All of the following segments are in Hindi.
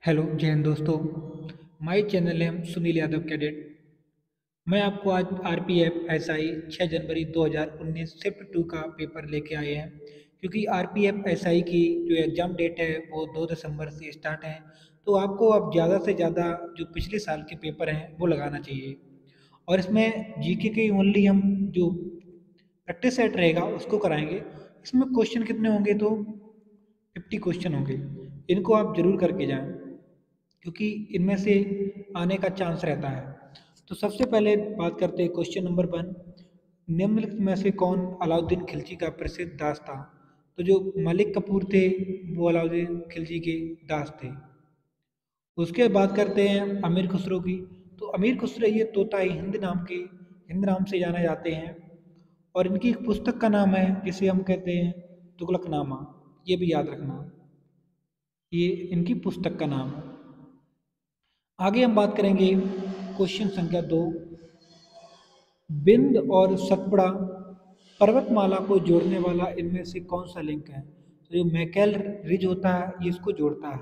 हेलो जय हिंद दोस्तों। माय चैनल है सुनील यादव कैडेट। मैं आपको आज आरपीएफ एसआई 6 जनवरी 2019 शिफ्ट 2 का पेपर लेके आए हैं, क्योंकि आरपीएफ एसआई की जो एग्ज़ाम डेट है वो 2 दिसंबर से स्टार्ट है। तो आपको अब ज़्यादा से ज़्यादा जो पिछले साल के पेपर हैं वो लगाना चाहिए। और इसमें जीके के ओनली हम जो प्रैक्टिस सेट रहेगा उसको कराएंगे। इसमें क्वेश्चन कितने होंगे तो 50 क्वेश्चन होंगे। इनको आप जरूर करके जाएं, क्योंकि इनमें से आने का चांस रहता है। तो सबसे पहले बात करते हैं क्वेश्चन नंबर 1। निम्नलिखित में से कौन अलाउद्दीन खिलजी का प्रसिद्ध दास था? तो जो मलिक कपूर थे वो अलाउद्दीन खिलजी के दास थे। उसके बाद करते हैं अमीर खुसरो की। तो अमीर खुसरो ये तोता हिंद नाम से जाने जाते हैं। और इनकी एक पुस्तक का नाम है जिसे हम कहते हैं तुगलकनामा। ये भी याद रखना, ये इनकी पुस्तक का नाम है। आगे हम बात करेंगे क्वेश्चन संख्या 2। बिंद और सतपुड़ा पर्वतमाला को जोड़ने वाला इनमें से कौन सा लिंक है? तो जो मैकेल रिज होता है ये इसको जोड़ता है।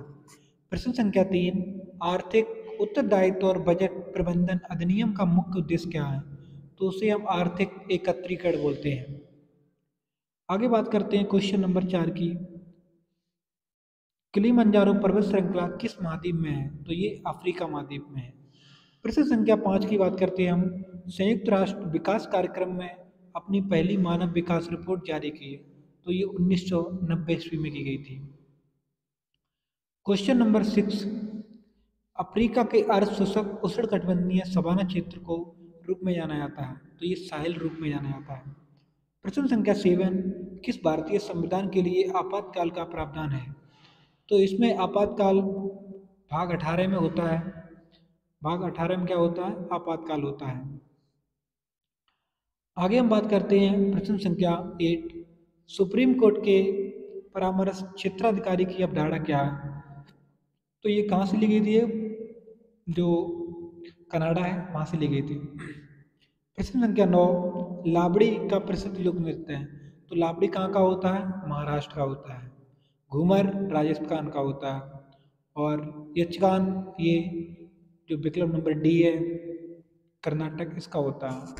प्रश्न संख्या 3। आर्थिक उत्तरदायित्व और बजट प्रबंधन अधिनियम का मुख्य उद्देश्य क्या है? तो उसे हम आर्थिक एकत्रीकरण बोलते हैं। आगे बात करते हैं क्वेश्चन नंबर 4 की। किलिमंजारो पर्वत श्रृंखला किस महाद्वीप में है? तो ये अफ्रीका महाद्वीप में है। प्रश्न संख्या 5 की बात करते हैं हम। संयुक्त राष्ट्र विकास कार्यक्रम में अपनी पहली मानव विकास रिपोर्ट जारी की है। तो ये 1990 ईस्वी में की गई थी। Question number 6। अफ्रीका के अर्ध शुष्क उष्णकटिबंधीय सवाना क्षेत्र को रूप में जाना जाता है? तो ये साहिल रूप में जाना जाता है। प्रश्न संख्या 7। किस भारतीय संविधान के लिए आपातकाल का प्रावधान है? तो इसमें आपातकाल भाग 18 में होता है। भाग 18 में क्या होता है? आपातकाल होता है। आगे हम बात करते हैं प्रश्न संख्या 8। सुप्रीम कोर्ट के परामर्श क्षेत्राधिकारी की अवधारणा क्या है? तो ये कहाँ से ली गई थी? जो कनाडा है वहाँ से ली गई थी। प्रश्न संख्या 9। लाबड़ी का प्रसिद्ध लोक नृत्य है? तो लाबड़ी कहाँ का होता है? महाराष्ट्र का होता है। घूमर राजस्थान का होता है। और यक्षगान ये जो विकल्प नंबर डी है कर्नाटक इसका होता है।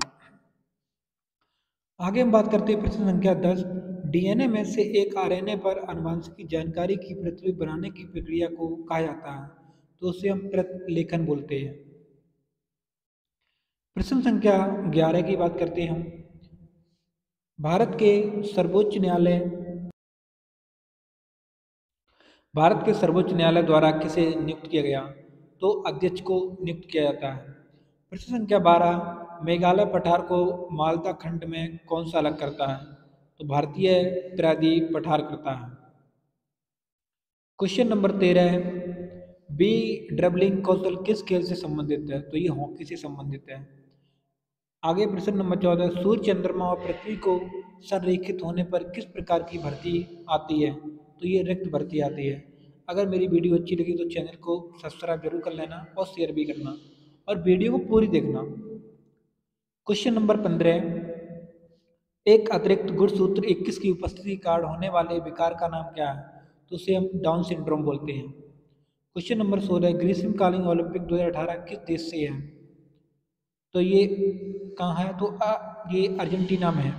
आगे हम बात करते हैं प्रश्न संख्या 10। डीएनए में से एक आरएनए पर आनुवंशिक जानकारी की प्रतिलिपि बनाने की प्रक्रिया को कहा जाता है? तो उसे हम प्रतिलेखन बोलते हैं। प्रश्न संख्या 11 की बात करते हैं हम। भारत के सर्वोच्च न्यायालय भारत के सर्वोच्च न्यायालय द्वारा किसे नियुक्त किया गया? तो अध्यक्ष को नियुक्त किया जाता है। प्रश्न संख्या 12। मेघालय पठार को मालदा खंड में कौन सा अलग करता है? तो भारतीय प्रायद्वीप पठार करता है। क्वेश्चन नंबर 13 है। बी ड्रिबलिंग कौशल किस खेल से संबंधित है? तो ये हॉकी से संबंधित है। आगे प्रश्न नंबर 14। सूर्य चंद्रमा और पृथ्वी को संरेखित होने पर किस प्रकार की भर्ती आती है? तो ये रिक्त भर्ती आती है। अगर मेरी वीडियो अच्छी लगी तो चैनल को सब्सक्राइब जरूर कर लेना और शेयर भी करना और वीडियो को पूरी देखना। Question number 15। एक अतिरिक्त गुणसूत्र 21 की उपस्थिति के कारण होने वाले विकार का नाम क्या है? तो उसे हम डाउन सिंड्रोम बोलते हैं। Question number 16। ग्रीष्मकालीन ओलंपिक 2018 किस देश से है? तो ये कहाँ है? तो ये अर्जेंटीना में है।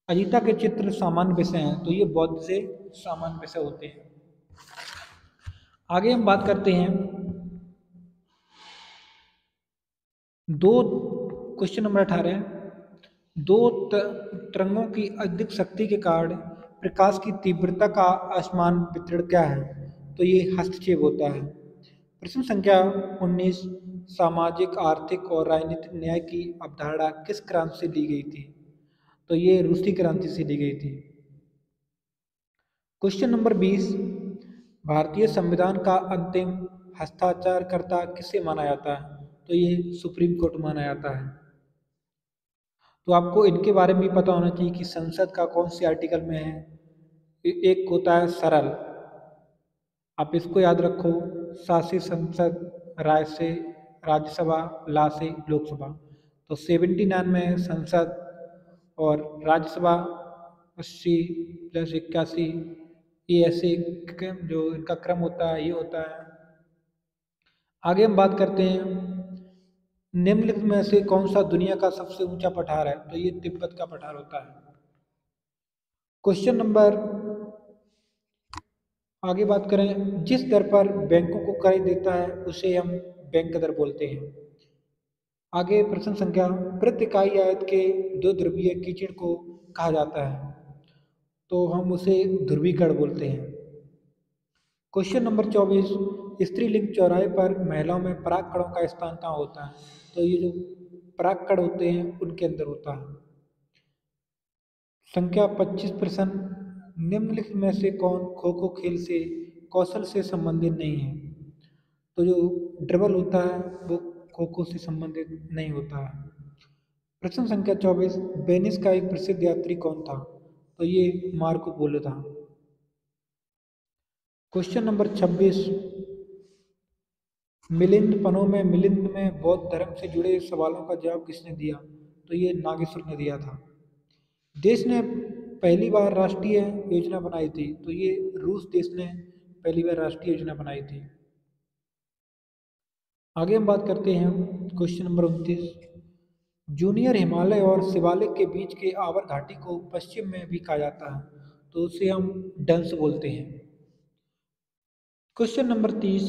अजीता के चित्र सामान्य विषय हैं? तो ये बौद्ध से सामान्य विषय होते हैं। आगे हम बात करते हैं दो क्वेश्चन नंबर 18। दो तरंगों की अधिक शक्ति के कारण प्रकाश की तीव्रता का असमान वितरण क्या है? तो ये हस्तक्षेप होता है। प्रश्न संख्या 19। सामाजिक आर्थिक और राजनीतिक न्याय की अवधारणा किस क्रांति से ली गई थी? तो ये रूसी क्रांति से ली गई थी। Question number 20। भारतीय संविधान का अंतिम हस्ताक्षरकर्ता किसे माना जाता है? तो ये सुप्रीम कोर्ट माना जाता है। तो आपको इनके बारे में भी पता होना चाहिए कि संसद का कौन से आर्टिकल में है। एक होता है सरल, आप इसको याद रखो। सा से संसद, राय से राज्यसभा, ला से लोकसभा। तो 79 में है संसद और राज्यसभा 80 + 81 ये ऐसे जो इनका क्रम होता है ये होता है। आगे हम बात करते हैं, निम्नलिखित में से कौन सा दुनिया का सबसे ऊंचा पठार है? तो ये तिब्बत का पठार होता है। क्वेश्चन नंबर आगे बात करें, जिस दर पर बैंकों को कर्ज देता है उसे हम बैंक दर बोलते हैं। आगे प्रश्न संख्या, प्रति इकाई आयत के दो ध्रुवीय कीचड़ को कहा जाता है? तो हम उसे ध्रुवीकरण बोलते हैं। क्वेश्चन नंबर 24, स्त्रीलिंग चौराहे पर महिलाओं में परागकणों का स्थान कहाँ होता है? तो ये जो परागकण होते हैं उनके अंदर होता है। संख्या 25 प्रश्न, निम्नलिखित में से कौन खो खो खेल से कौशल से संबंधित नहीं है? तो जो ड्रिबल होता है वो खो खो से संबंधित नहीं होता है। प्रश्न संख्या 24, वेनिस का एक प्रसिद्ध यात्री कौन था? तो ये मार्को पोलो था। क्वेश्चन नंबर 26, मिलिंद पनों में मिलिंद में बौद्ध धर्म से जुड़े सवालों का जवाब किसने दिया? तो ये नागेश्वर ने दिया था। देश ने पहली बार राष्ट्रीय योजना बनाई थी? तो ये रूस देश ने पहली बार राष्ट्रीय योजना बनाई थी। आगे हम बात करते हैं, क्वेश्चन नंबर 29, जूनियर हिमालय और शिवालिक के बीच के आवर घाटी को पश्चिम में भी कहा जाता है? तो उसे हम डंस बोलते हैं। क्वेश्चन नंबर 30,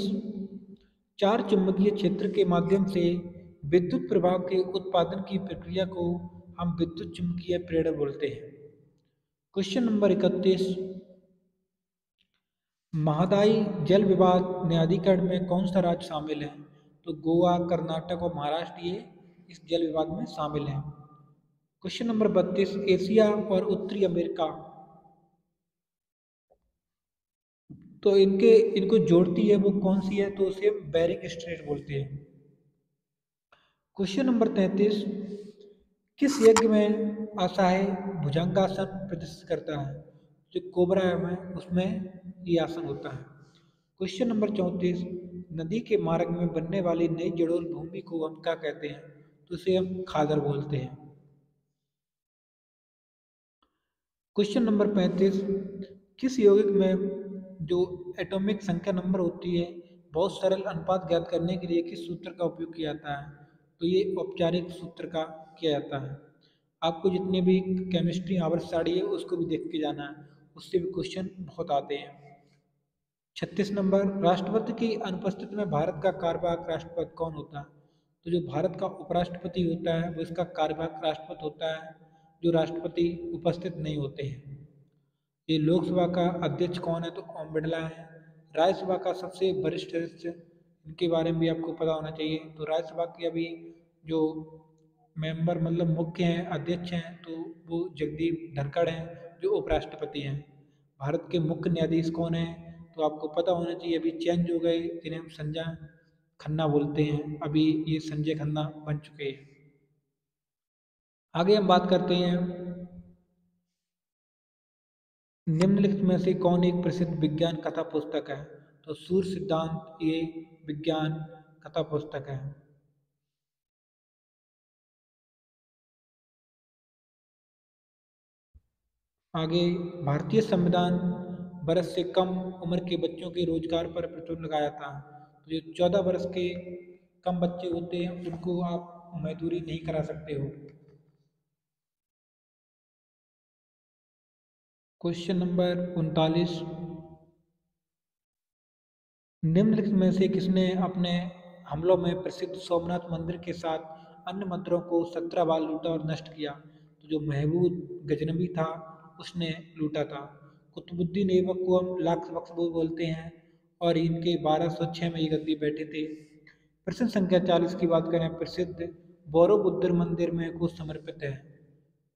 चार चुंबकीय क्षेत्र के माध्यम से विद्युत प्रवाह के उत्पादन की प्रक्रिया को हम विद्युत चुम्बकीय प्रेरण बोलते हैं। क्वेश्चन नंबर 31, महादायी जल विवाद न्यायाधिकरण में कौन सा राज्य शामिल है? तो गोवा, कर्नाटक और महाराष्ट्र ये इस जल विवाद में शामिल हैं। क्वेश्चन नंबर 32, एशिया और उत्तरी अमेरिका तो इनको जोड़ती है वो कौन सी है? तो उसे बेरिंग स्ट्रेट बोलते हैं। क्वेश्चन नंबर 33, किस यज्ञ में असहाय भुजंगासन प्रदर्शित करता है? जो कोबरा है उसमें ये आसन होता है। क्वेश्चन नंबर 34, नदी के मार्ग में बनने वाली नई जड़ोल भूमि को हम क्या कहते हैं? तो उसे हम खादर बोलते हैं। क्वेश्चन नंबर 35, किस यौगिक में जो एटॉमिक संख्या नंबर होती है बहुत सरल अनुपात ज्ञात करने के लिए किस सूत्र का उपयोग किया जाता है? तो ये औपचारिक सूत्र का किया जाता है। आपको जितने भी केमिस्ट्री आवर्त साड़ी है उसको भी देख के जाना है, उससे भी क्वेश्चन बहुत आते हैं। 36 नंबर, राष्ट्रपति की अनुपस्थिति में भारत का कार्यवाहक राष्ट्रपति कौन होता है? तो जो भारत का उपराष्ट्रपति होता है वो इसका कार्यवाहक राष्ट्रपति होता है, जो राष्ट्रपति उपस्थित नहीं होते हैं। ये लोकसभा का अध्यक्ष कौन है? तो ओम बिरला है। राज्यसभा का सबसे वरिष्ठ सदस्य, इनके बारे में भी आपको पता होना चाहिए। तो राज्यसभा के अभी जो मेंबर मतलब मुख्य हैं, अध्यक्ष हैं, तो वो जगदीप धनखड़ हैं जो उपराष्ट्रपति हैं। भारत के मुख्य न्यायाधीश कौन हैं? तो आपको पता होना चाहिए, अभी चेंज हो गए, जिन्हें हम संजय खन्ना बोलते हैं, अभी ये संजय खन्ना बन चुके हैं। आगे हम बात करते हैं, निम्नलिखित में से कौन एक प्रसिद्ध विज्ञान कथा पुस्तक है? तो सूर्य सिद्धांत ये विज्ञान कथा पुस्तक है। आगे, भारतीय संविधान बरस से कम उम्र के बच्चों के रोजगार पर प्रतिबंध लगाया था। तो जो 14 वर्ष के कम बच्चे होते हैं उनको आप मजदूरी नहीं करा सकते हो। क्वेश्चन नंबर 39, निम्नलिखित में से किसने अपने हमलों में प्रसिद्ध सोमनाथ मंदिर के साथ अन्य मंदिरों को 17 बार लूटा और नष्ट किया? तो जो महमूद गजनबी था उसने लूटा था। कुतुबुद्दीन ऐबक को हम लाख बख्श बोलते हैं और इनके 1206 में ये गद्दी बैठे थे। प्रश्न संख्या 40 की बात करें, प्रसिद्ध बौरव मंदिर में को समर्पित है?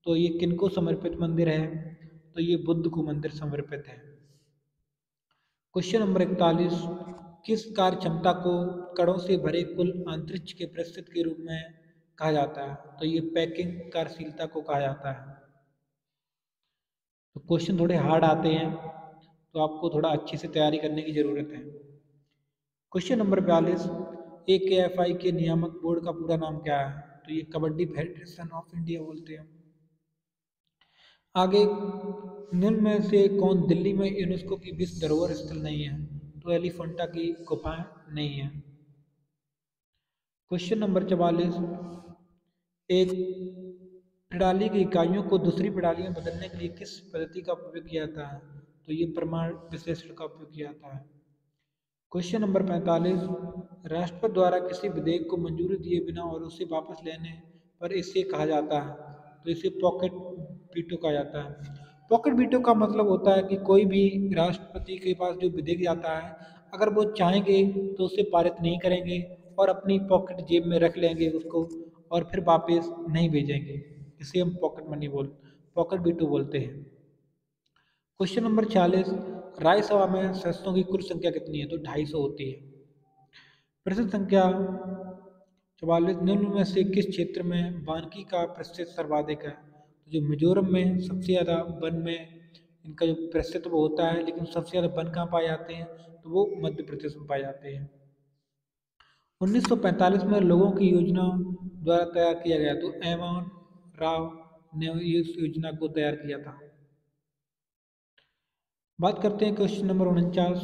तो ये किनको समर्पित मंदिर है? तो ये बुद्ध को मंदिर समर्पित है। क्वेश्चन नंबर 41, किस कार्य क्षमता को कणों से भरे कुल अंतरिक्ष के परिस्थिति के रूप में कहा जाता है? तो ये पैकिंग कार्यशीलता को कहा जाता है। तो क्वेश्चन थोड़े हार्ड आते हैं तो आपको थोड़ा अच्छे से तैयारी करने की ज़रूरत है। क्वेश्चन नंबर 42, AKFI के नियामक बोर्ड का पूरा नाम क्या है? तो ये कबड्डी फेडरेशन ऑफ इंडिया बोलते हैं। आगे निम्न में से कौन दिल्ली में यूनेस्को की विश्व धरोहर स्थल नहीं है? तो एलिफेंटा की गुफाएं नहीं है। क्वेश्चन नंबर 44, एक प्रणाली की इकाइयों को दूसरी प्रणाली में बदलने के लिए किस पद्धति का उपयोग किया जाता है? तो ये प्रमाण विश्लेषण का उपयोग किया जाता है। क्वेश्चन नंबर 45, राष्ट्रपति द्वारा किसी विधेयक को मंजूरी दिए बिना और उसे वापस लेने पर इसे कहा जाता है? तो इसे पॉकेट वीटो कहा जाता है। पॉकेट वीटो का मतलब होता है कि कोई भी राष्ट्रपति के पास जो विधेयक जाता है, अगर वो चाहेंगे तो उसे पारित नहीं करेंगे और अपनी पॉकेट जेब में रख लेंगे उसको और फिर वापस नहीं भेजेंगे। इसे हम पॉकेट वीटो बोलते हैं। क्वेश्चन नंबर 46, राज्यसभा में सदस्यों की कुल संख्या कितनी है? तो 250 होती है। प्रश्न संख्या 44, निम्न में से किस क्षेत्र में वानिकी का प्रतिशत सर्वाधिक है? तो जो मिजोरम में सबसे ज़्यादा वन में इनका जो प्रतिशत वो होता है, लेकिन सबसे ज़्यादा वन कहाँ पाए जाते हैं? तो वो मध्य प्रदेश में पाए जाते हैं। 1945 में लोगों की योजना द्वारा तैयार किया गया, तो एम.एन. राव ने इस योजना को तैयार किया था। बात करते हैं क्वेश्चन नंबर 49,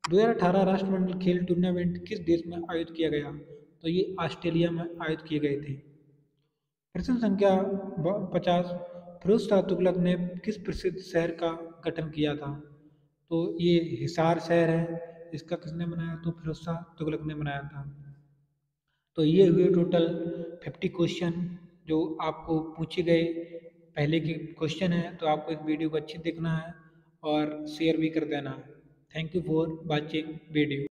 2018 राष्ट्रमंडल खेल टूर्नामेंट किस देश में आयोजित किया गया? तो ये ऑस्ट्रेलिया में आयोजित किए गए थे। प्रश्न संख्या 50, फिरोज शाह तुगलक ने किस प्रसिद्ध शहर का गठन किया था? तो ये हिसार शहर है। इसका किसने बनाया? तो फिरोज शाह तुगलक ने बनाया था। तो ये हुए टोटल 50 क्वेश्चन जो आपको पूछे गए पहले के क्वेश्चन है। तो आपको इस वीडियो को अच्छी देखना है और शेयर भी कर देना है। Thank you for watching video.